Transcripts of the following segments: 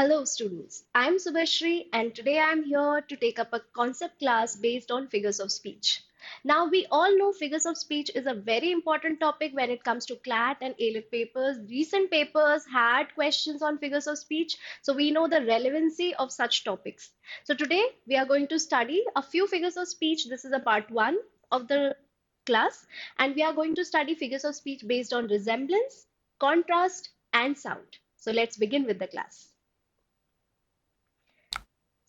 Hello students, I am Subhashri and today I am here to take up a concept class based on figures of speech. Now we all know figures of speech is a very important topic when it comes to CLAT and ALET papers. Recent papers had questions on figures of speech, so we know the relevancy of such topics. So today we are going to study a few figures of speech. This is a part 1 of the class and we are going to study figures of speech based on resemblance, contrast and sound. So let's begin with the class.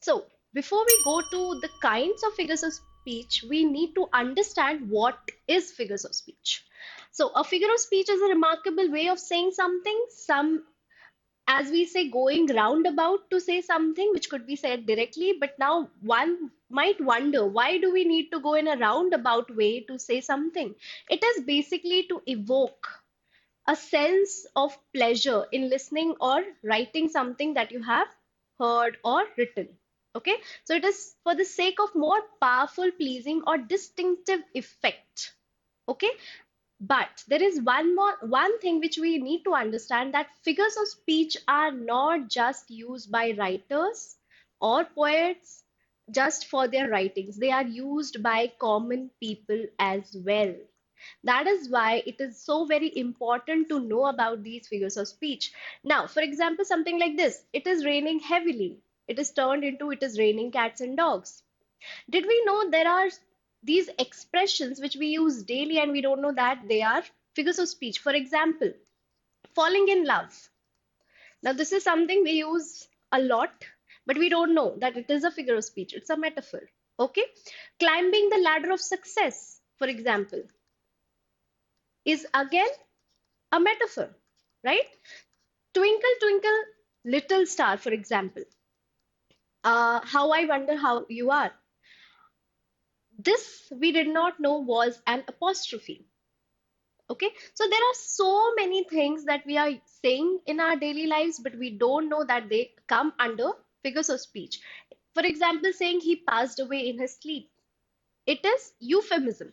So, before we go to the kinds of figures of speech, we need to understand what is figures of speech. So, a figure of speech is a remarkable way of saying something, as we say, going roundabout to say something which could be said directly. But now one might wonder, why do we need to go in a roundabout way to say something? It is basically to evoke a sense of pleasure in listening or writing something that you have heard or written. Okay, so it is for the sake of more powerful, pleasing, or distinctive effect. Okay, but there is one thing which we need to understand, that figures of speech are not just used by writers or poets just for their writings. They are used by common people as well. That is why it is so very important to know about these figures of speech. Now, for example, something like this: it is raining heavily. It is turned into it is raining cats and dogs. Did we know there are these expressions which we use daily and we don't know that they are figures of speech? For example, falling in love. Now, this is something we use a lot, but we don't know that it is a figure of speech. It's a metaphor. Okay. Climbing the ladder of success, for example, is again a metaphor, right? Twinkle, twinkle, little star, for example. How I wonder how you are. This we did not know was an apostrophe. Okay, so there are so many things that we are saying in our daily lives, but we don't know that they come under figures of speech. For example, saying he passed away in his sleep. It is euphemism.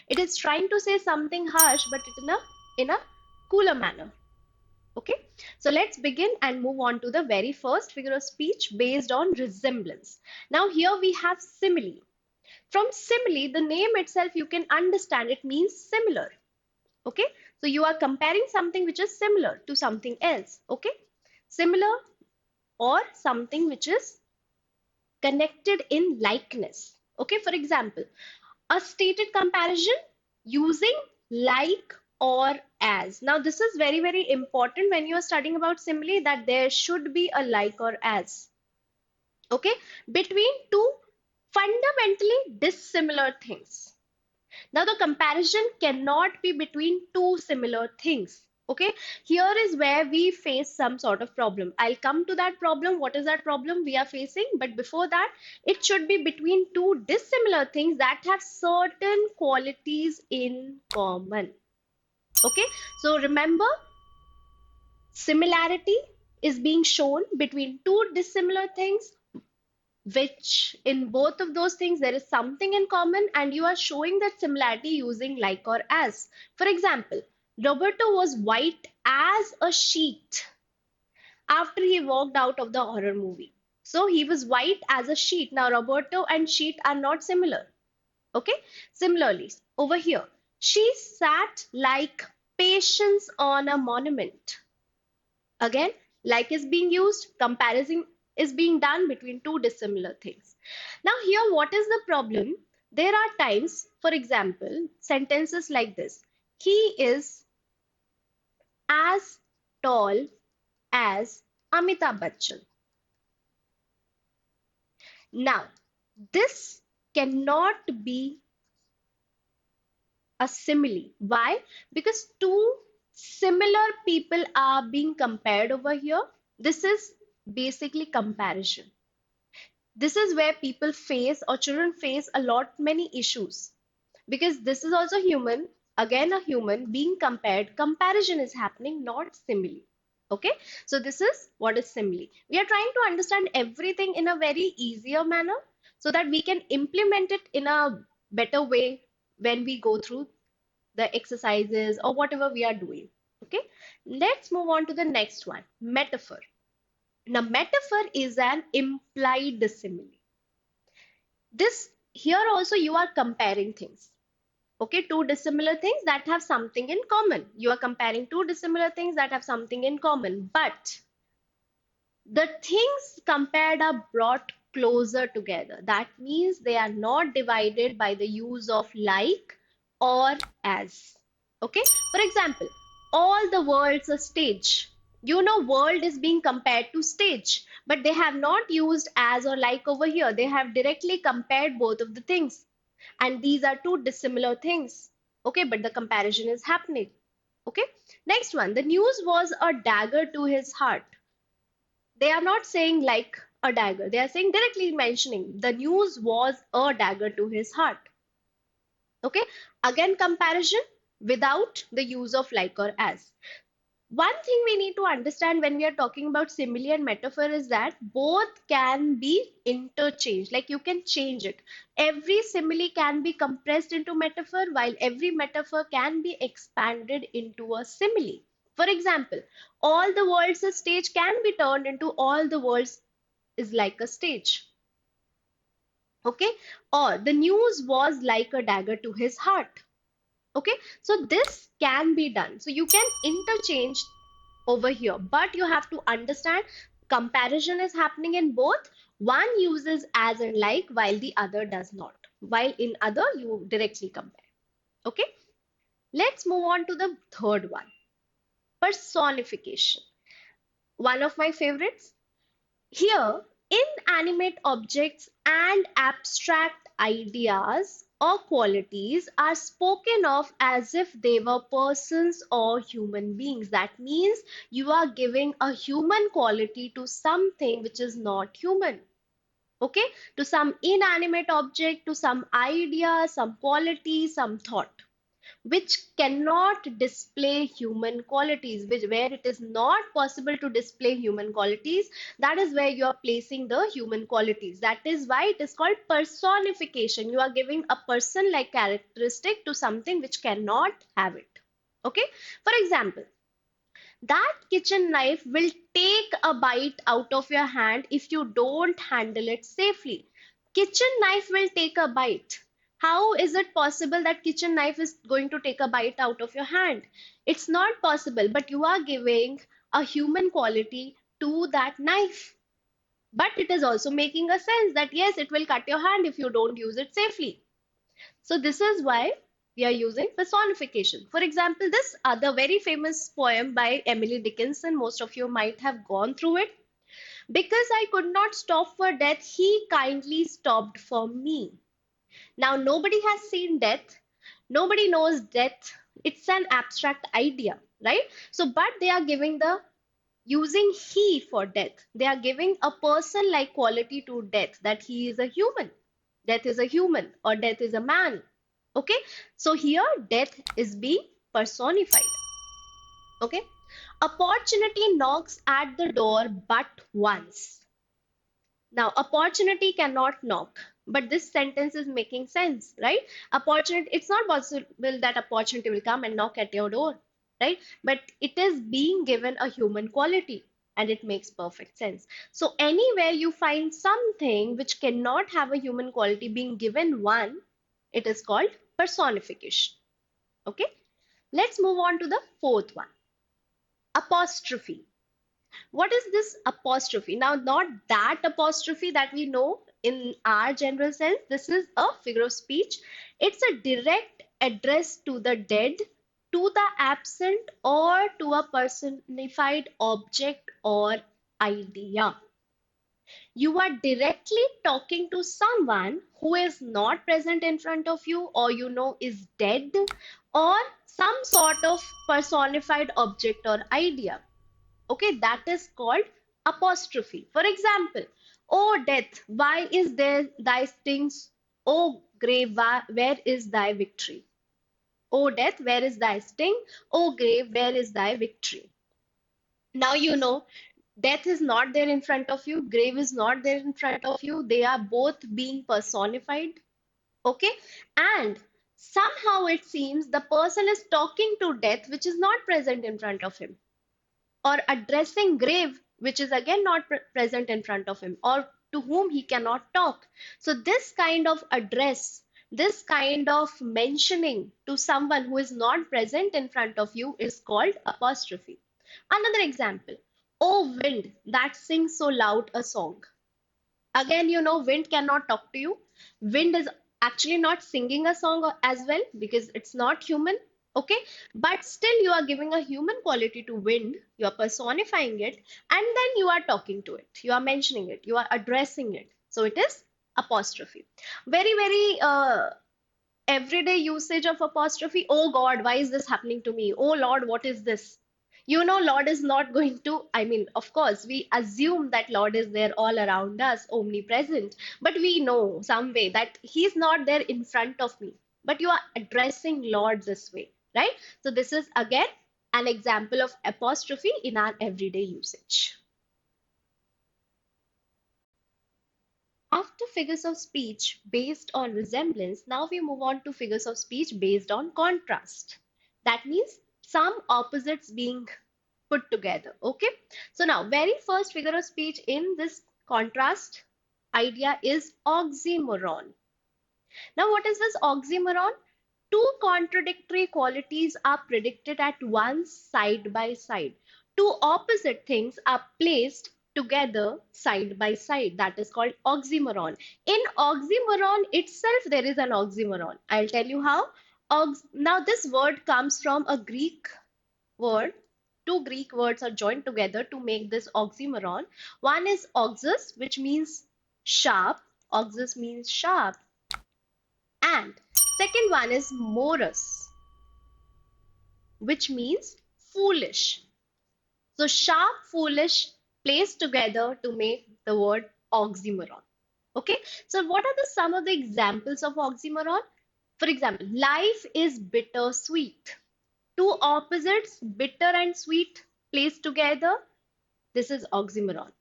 It is trying to say something harsh, but in a cooler manner. Okay, so let's begin and move on to the very first figure of speech based on resemblance. Now, here we have simile. From simile, the name itself, you can understand it means similar. Okay, so you are comparing something which is similar to something else. Okay, similar or something which is connected in likeness. Okay, for example, a stated comparison using like or as. Now, this is very, very important when you are studying about simile, that there should be a like or as. Okay, between two fundamentally dissimilar things. Now, the comparison cannot be between two similar things. Okay, here is where we face some sort of problem. I'll come to that problem. What is that problem we are facing? But before that, it should be between two dissimilar things that have certain qualities in common. Okay, so remember, similarity is being shown between two dissimilar things, which in both of those things there is something in common, and you are showing that similarity using like or as. For example, Roberto was white as a sheet after he walked out of the horror movie. So he was white as a sheet. Now, Roberto and sheet are not similar. Okay. Similarly, over here, she sat like patience on a monument. Again, like is being used, comparison is being done between two dissimilar things. Now, here, what is the problem? There are times, for example, sentences like this: he is as tall as Amitabh Bachchan. Now, this cannot be a simile. Why? Because two similar people are being compared over here. This is basically comparison. This is where people face, or children face, a lot many issues, because this is also human, again a human being compared. Comparison is happening, not simile. Okay, so this is what is simile. We are trying to understand everything in a very easier manner so that we can implement it in a better way when we go through the exercises or whatever we are doing. Okay, let's move on to the next one: metaphor. Now, metaphor is an implied simile. This here also you are comparing things. Okay, two dissimilar things that have something in common. You are comparing two dissimilar things that have something in common, but the things compared are brought closer together. That means they are not divided by the use of like or as. Okay, for example, all the world's a stage. You know, world is being compared to stage, but they have not used as or like over here. They have directly compared both of the things, and these are two dissimilar things. Okay, but the comparison is happening. Okay, next one, the news was a dagger to his heart. They are not saying like a dagger, they are saying directly mentioning the news was a dagger to his heart. Okay, again comparison without the use of like or as. One thing we need to understand when we are talking about simile and metaphor is that both can be interchanged. Like you can change it. Every simile can be compressed into metaphor, while every metaphor can be expanded into a simile. For example, all the world's a stage can be turned into all the world's is like a stage. Okay, or the news was like a dagger to his heart. Okay, so this can be done. So you can interchange over here, but you have to understand comparison is happening in both. One uses as and like while the other does not, while in other you directly compare. Okay, let's move on to the third one, personification, one of my favorites. Here, inanimate objects and abstract ideas or qualities are spoken of as if they were persons or human beings. That means you are giving a human quality to something which is not human. Okay, to some inanimate object, to some idea, some quality, some thought which cannot display human qualities, which where it is not possible to display human qualities, that is where you are placing the human qualities. That is why it is called personification. You are giving a person like characteristic to something which cannot have it. Okay, for example, that kitchen knife will take a bite out of your hand if you don't handle it safely. Kitchen knife will take a bite. How is it possible that kitchen knife is going to take a bite out of your hand? It's not possible, but you are giving a human quality to that knife. But it is also making a sense that yes, it will cut your hand if you don't use it safely. So this is why we are using personification. For example, this other very famous poem by Emily Dickinson, most of you might have gone through it. Because I could not stop for death, he kindly stopped for me. Now, nobody has seen death. Nobody knows death. It's an abstract idea, right? So, but they are giving the using he for death. They are giving a person like quality to death, that he is a human. Death is a human or death is a man. Okay, so here death is being personified. Okay, opportunity knocks at the door but once. Now, opportunity cannot knock, but this sentence is making sense, right? Opportunity, it's not possible that opportunity will come and knock at your door, right? But it is being given a human quality and it makes perfect sense. So, anywhere you find something which cannot have a human quality being given one, it is called personification. Okay, let's move on to the fourth one, apostrophe. What is this apostrophe? Now, not that apostrophe that we know in our general sense. This is a figure of speech. It's a direct address to the dead, to the absent, or to a personified object or idea. You are directly talking to someone who is not present in front of you, or you know is dead, or some sort of personified object or idea. Okay, that is called apostrophe. For example, "O death, why is there thy stings? O grave, where is thy victory?" O death, where is thy sting? O grave, where is thy victory? Now you know death is not there in front of you, grave is not there in front of you. They are both being personified. Okay, and somehow it seems the person is talking to death, which is not present in front of him, or addressing grave, which is again not present in front of him, or to whom he cannot talk. So this kind of address, this kind of mentioning to someone who is not present in front of you is called apostrophe. Another example, oh wind that sings so loud a song. Again, wind cannot talk to you. Wind is actually not singing a song as well because it's not human. Okay, but still you are giving a human quality to wind, you are personifying it, and then you are talking to it, you are mentioning it, you are addressing it. So it is apostrophe. Very, very everyday usage of apostrophe. Oh God, why is this happening to me? Oh Lord, what is this? Lord is not going to, I mean, of course, we assume that Lord is there all around us, omnipresent, but we know some way that He's not there in front of me. But you are addressing Lord this way, right? So, this is again an example of apostrophe in our everyday usage. After figures of speech based on resemblance, now we move on to figures of speech based on contrast. That means some opposites being put together. Okay. So now, very first figure of speech in this contrast idea is oxymoron. Now, what is this oxymoron? Two contradictory qualities are predicted at once side by side. Two opposite things are placed together side by side. That is called oxymoron. In oxymoron itself, there is an oxymoron. I'll tell you how. Now, this word comes from a Greek word. Two Greek words are joined together to make this oxymoron. One is oxus, which means sharp. Oxus means sharp, and second one is morus, which means foolish. So sharp, foolish placed together to make the word oxymoron. Okay, so what are some of the examples of oxymoron? For example, life is bittersweet. Two opposites, bitter and sweet, placed together. This is oxymoron.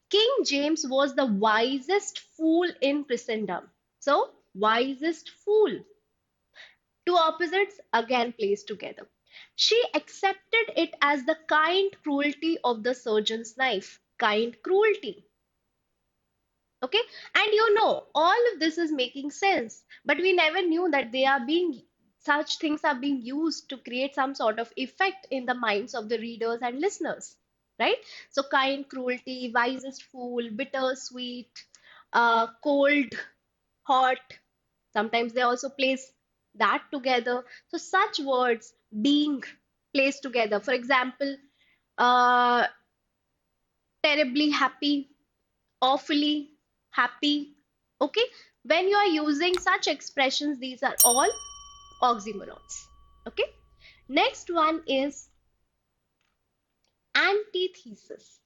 King James was the wisest fool in Christendom. So, wisest fool. Two opposites again placed together. She accepted it as the kind cruelty of the surgeon's knife. Kind cruelty. Okay, and all of this is making sense, but we never knew that such things are being used to create some sort of effect in the minds of the readers and listeners, right? So, kind cruelty, wisest fool, bitter sweet, cold hot. Sometimes they also place that together. So, such words being placed together. For example, uh, terribly happy, awfully happy. Okay, when you are using such expressions, these are all oxymorons. Okay, next one is antithesis.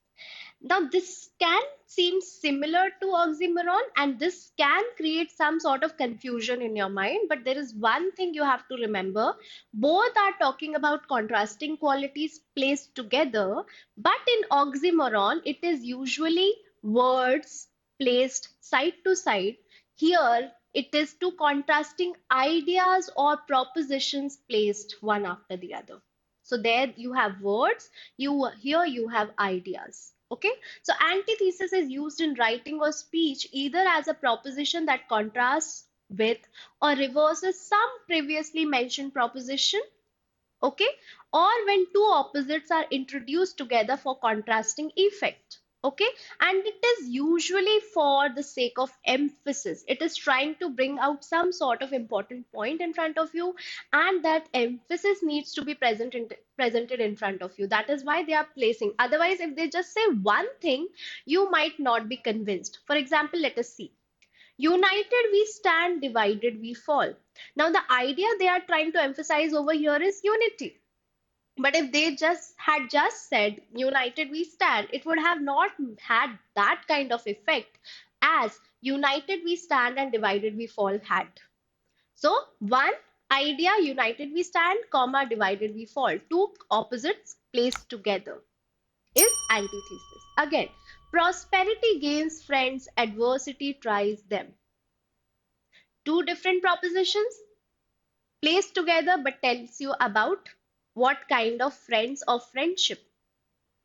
Now, this can seem similar to oxymoron, and this can create some sort of confusion in your mind. But there is one thing you have to remember, both are talking about contrasting qualities placed together. But in oxymoron, it is usually words placed side to side. Here, it is two contrasting ideas or propositions placed one after the other. So, there you have words, here you have ideas. Okay, so antithesis is used in writing or speech either as a proposition that contrasts with or reverses some previously mentioned proposition. Okay, or when two opposites are introduced together for contrasting effect. Okay, and it is usually for the sake of emphasis. It is trying to bring out some sort of important point in front of you, and that emphasis needs to be presented in front of you. That is why they are placing. Otherwise, if they just say one thing, you might not be convinced. For example, let us see. United we stand, divided we fall. Now, the idea they are trying to emphasize over here is unity. But if they just said united we stand, it would have not had that kind of effect as united we stand and divided we fall had. So, one idea, united we stand, comma, divided we fall. Two opposites placed together is antithesis. Again, prosperity gains friends, adversity tries them. Two different propositions placed together but tells you about what kind of friends or friendship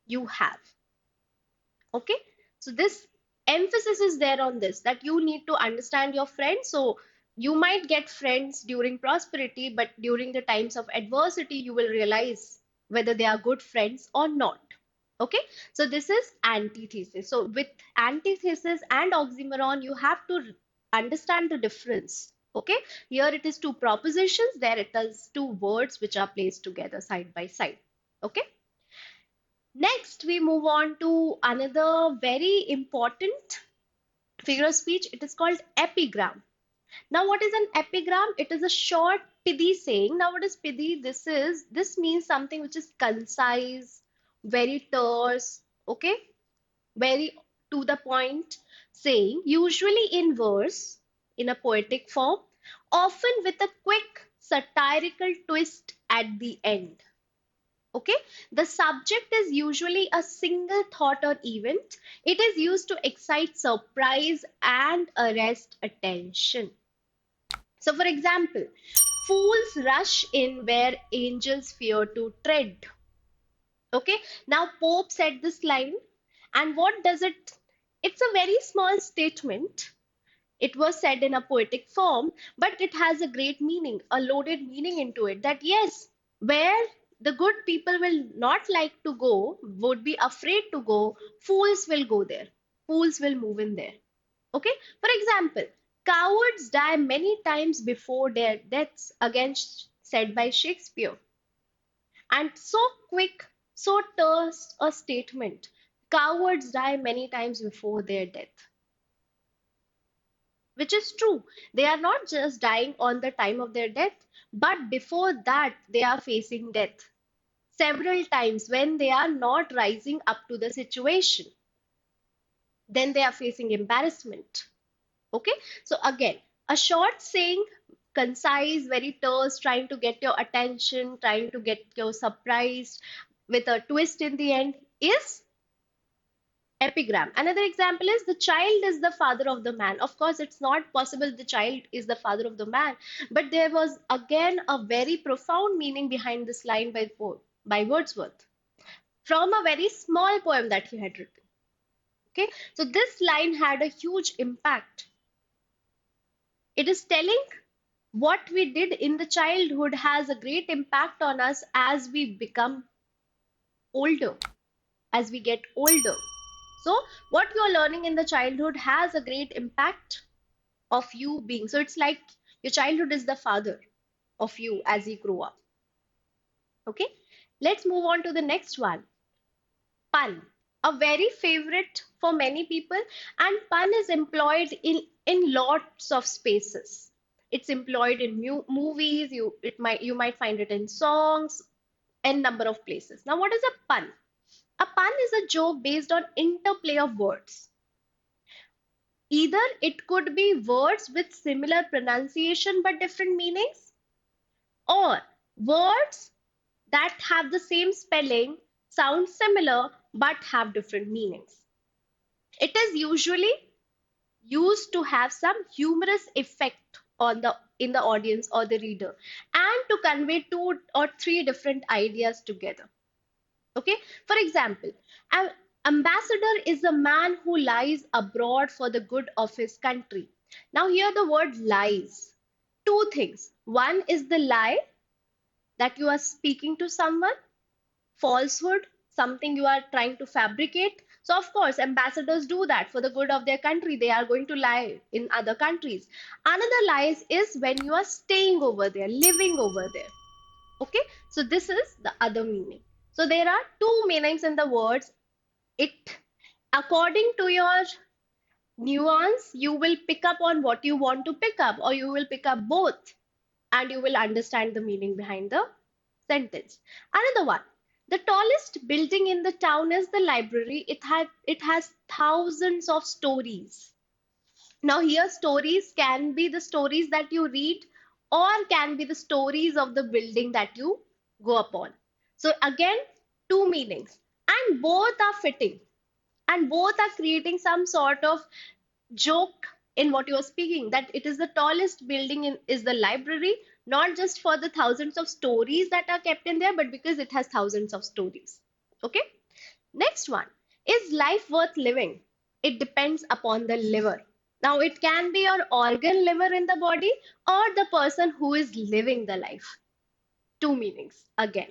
you have. Okay, so this emphasis is there on this, that you need to understand your friends. So you might get friends during prosperity, but during the times of adversity you will realize whether they are good friends or not. Okay, so this is antithesis. So with antithesis and oxymoron you have to understand the difference. Okay, here it is two propositions, there it is two words which are placed together side by side. Okay, next, we move on to another very important figure of speech. It is called epigram. Now, what is an epigram? It is a short, pithy saying. Now, what is pithy? This means something which is concise, very terse, okay, very to the point saying, usually in verse, in a poetic form, often with a quick satirical twist at the end. Okay, the subject is usually a single thought or event. It is used to excite surprise and arrest attention. So, for example, fools rush in where angels fear to tread. Okay, now Pope said this line, and what does it? It's a very small statement. It was said in a poetic form, but it has a great meaning, a loaded meaning into it. That yes, where the good people will not like to go, would be afraid to go, fools will go there. Fools will move in there. Okay? For example, cowards die many times before their deaths, again said by Shakespeare. And so quick, so terse a statement. Cowards die many times before their death, which is true. They are not just dying on the time of their death, but before that, they are facing death several times when they are not rising up to the situation. Then they are facing embarrassment. Okay, so again, a short saying, concise, very terse, trying to get your attention, trying to get you surprised with a twist in the end, is epigram. Another example is the child is the father of the man. Of course, it's not possible the child is the father of the man, but there was again a very profound meaning behind this line by Wordsworth from a very small poem that he had written. Okay, so this line had a huge impact. It is telling what we did in the childhood has a great impact on us as we become older, as we get older. So, what you're learning in the childhood has a great impact of you being. So, it's like your childhood is the father of you as you grow up. Okay, let's move on to the next one, pun. A very favorite for many people, and pun is employed in lots of spaces. It's employed in movies. You might find it in songs and number of places. Now, what is a pun? A pun is a joke based on interplay of words. Either it could be words with similar pronunciation but different meanings, or words that have the same spelling, sound similar, but have different meanings. It is usually used to have some humorous effect on the in the audience or the reader, and to convey two or three different ideas together. Okay, for example, an ambassador is a man who lies abroad for the good of his country. Now, here the word lies. Two things. One is the lie, that you are speaking to someone, falsehood, something you are trying to fabricate. So, of course, ambassadors do that for the good of their country. They are going to lie in other countries. Another lies is when you are staying over there, living over there. Okay, so this is the other meaning. So there are two meanings in the words. It, according to your nuance, you will pick up on what you want to pick up, or you will pick up both, and you will understand the meaning behind the sentence. Another one, the tallest building in the town is the library. It has thousands of stories. Now, here stories can be the stories that you read, or can be the stories of the building that you go upon. So, again, two meanings, and both are fitting, and both are creating some sort of joke in what you are speaking. That it is the tallest building is the library, not just for the thousands of stories that are kept in there, but because it has thousands of stories. Okay, next one. Is life worth living? It depends upon the liver. Now, it can be your organ liver in the body or the person who is living the life. Two meanings again.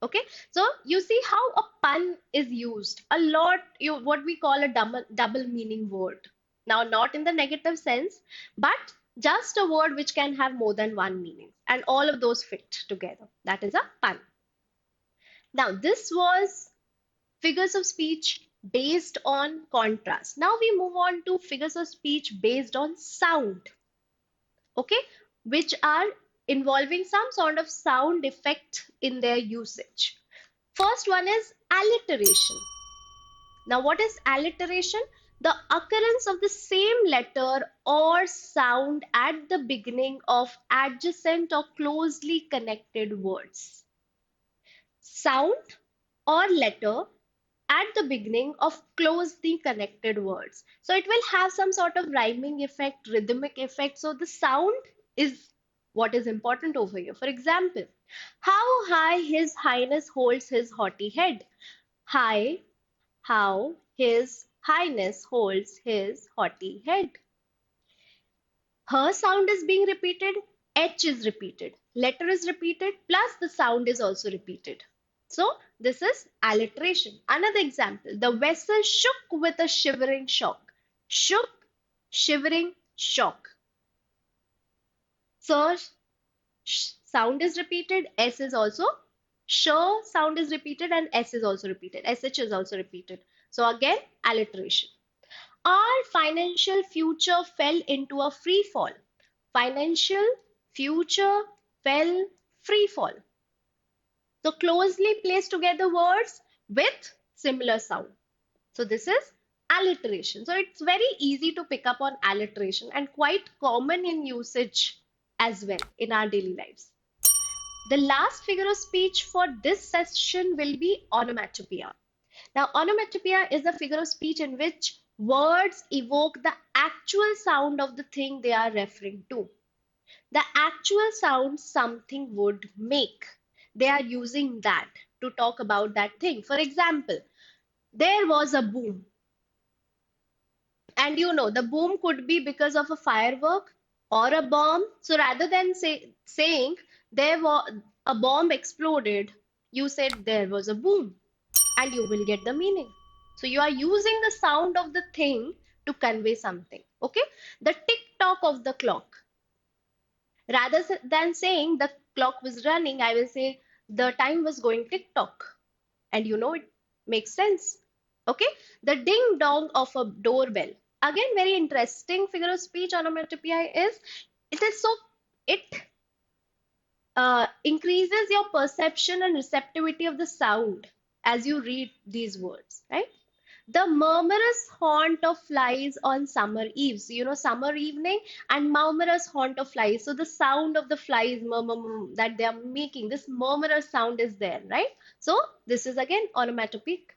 Okay, so you see how a pun is used a lot, you what we call a double meaning word. Now, not in the negative sense, but just a word which can have more than one meaning, and all of those fit together. That is a pun. Now, this was figures of speech based on contrast. Now we move on to figures of speech based on sound, okay, which are involving some sort of sound effect in their usage. First one is alliteration. Now, what is alliteration? The occurrence of the same letter or sound at the beginning of adjacent or closely connected words. Sound or letter at the beginning of closely connected words. So it will have some sort of rhyming effect, rhythmic effect. So the sound is what is important over here. For example, how high His Highness holds his haughty head. High, how His Highness holds his haughty head. Her sound is being repeated, H is repeated, letter is repeated, plus the sound is also repeated. So this is alliteration. Another example, the vessel shook with a shivering shock. Shook, shivering, shock. So sound is repeated, S is also, sh sound is repeated and S is also repeated, SH is also repeated. So again, alliteration. Our financial future fell into a free fall. Financial future fell free fall. So closely placed together words with similar sound. So this is alliteration. So it's very easy to pick up on alliteration and quite common in usage as well in our daily lives. The last figure of speech for this session will be onomatopoeia. Now, onomatopoeia is a figure of speech in which words evoke the actual sound of the thing they are referring to. The actual sound something would make. They are using that to talk about that thing. For example, there was a boom. And the boom could be because of a firework or a bomb. So rather than saying there was a bomb exploded, you said there was a boom and you will get the meaning. So you are using the sound of the thing to convey something. Okay. The tick tock of the clock. Rather than saying the clock was running, I will say the time was going tick tock. And it makes sense. Okay. The ding dong of a doorbell. Again, very interesting figure of speech onomatopoeia is it is so it increases your perception and receptivity of the sound as you read these words, right? The murmurous haunt of flies on summer eves. Summer evening and murmurous haunt of flies. So the sound of the flies that they are making, this murmurous sound is there, right? So this is again onomatopoeic.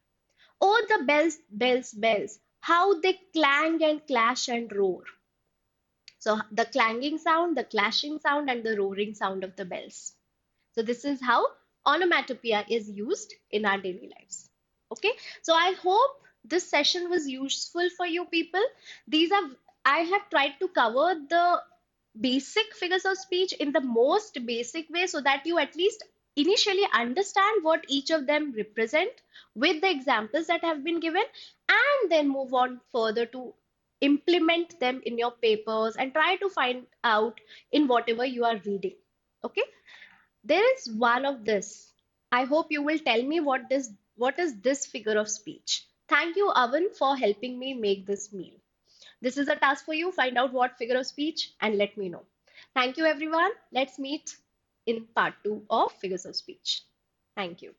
Oh, the bells, bells, bells. How they clang and clash and roar. So the clanging sound, the clashing sound, and the roaring sound of the bells. So this is how onomatopoeia is used in our daily lives. Okay, so I hope this session was useful for you people. I have tried to cover the basic figures of speech in the most basic way so that you at least initially understand what each of them represent with the examples that have been given, and then move on further to implement them in your papers and try to find out in whatever you are reading. Okay, there is one of this. I hope you will tell me what is this figure of speech. Thank you, Avan, for helping me make this meal. This is a task for you. Find out what figure of speech and let me know. Thank you, everyone. Let's meet in part 2 of figures of speech. Thank you.